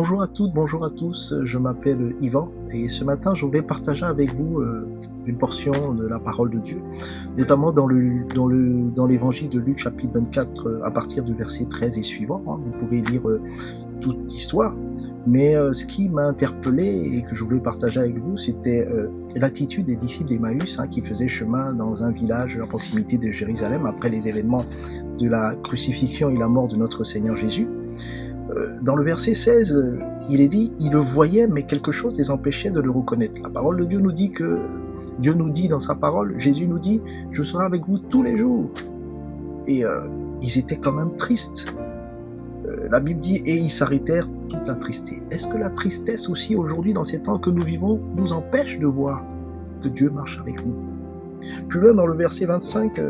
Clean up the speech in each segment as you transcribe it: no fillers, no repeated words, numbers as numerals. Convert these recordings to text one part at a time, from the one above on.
Bonjour à toutes, bonjour à tous, je m'appelle Yvan et ce matin je voulais partager avec vous une portion de la parole de Dieu, notamment dans l'évangile de Luc chapitre 24 à partir du verset 13 et suivant. Vous pourrez lire toute l'histoire, mais ce qui m'a interpellé et que je voulais partager avec vous, c'était l'attitude des disciples d'Emmaüs qui faisaient chemin dans un village à proximité de Jérusalem après les événements de la crucifixion et la mort de notre Seigneur Jésus. Dans le verset 16, il est dit, ils le voyaient, mais quelque chose les empêchait de le reconnaître. La parole de Dieu nous dit que, Dieu nous dit dans sa parole, Jésus nous dit, je serai avec vous tous les jours. Et ils étaient quand même tristes. La Bible dit, et ils s'arrêtèrent toute attristés. Est-ce que la tristesse aussi aujourd'hui, dans ces temps que nous vivons, nous empêche de voir que Dieu marche avec nous? Plus loin dans le verset 25,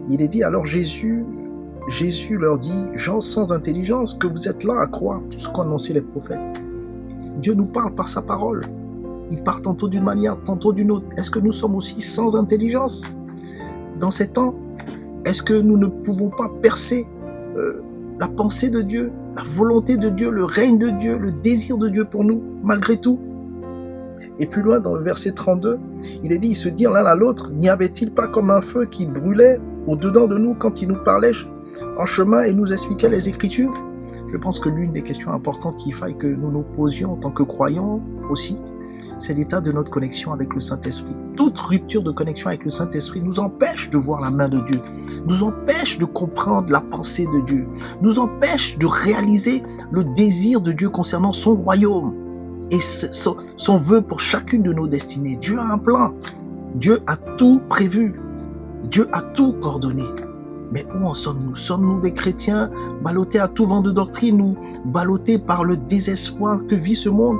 il est dit, alors Jésus leur dit, gens sans intelligence, que vous êtes là à croire tout ce qu'ont annoncé les prophètes. Dieu nous parle par sa parole. Il parle tantôt d'une manière, tantôt d'une autre. Est-ce que nous sommes aussi sans intelligence dans ces temps? Est-ce que nous ne pouvons pas percer la pensée de Dieu, la volonté de Dieu, le règne de Dieu, le désir de Dieu pour nous, malgré tout? Et plus loin, dans le verset 32, il est dit, ils se dirent l'un à l'autre, n'y avait-il pas comme un feu qui brûlait au-dedans de nous quand il nous parlait en chemin et nous expliquait les Écritures? Je pense que l'une des questions importantes qu'il faille que nous nous posions en tant que croyants aussi, c'est l'état de notre connexion avec le Saint-Esprit. Toute rupture de connexion avec le Saint-Esprit nous empêche de voir la main de Dieu, nous empêche de comprendre la pensée de Dieu, nous empêche de réaliser le désir de Dieu concernant son royaume et son vœu pour chacune de nos destinées. Dieu a un plan, Dieu a tout prévu, Dieu a tout coordonné. Mais où en sommes-nous? Sommes-nous des chrétiens ballottés à tout vent de doctrine ou ballottés par le désespoir que vit ce monde?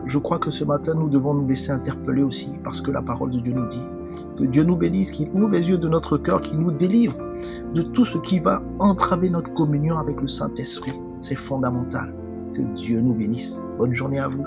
Je crois que ce matin, nous devons nous laisser interpeller aussi parce que la parole de Dieu nous dit que Dieu nous bénisse, qu'il ouvre les yeux de notre cœur, qu'il nous délivre de tout ce qui va entraver notre communion avec le Saint-Esprit. C'est fondamental. Que Dieu nous bénisse. Bonne journée à vous.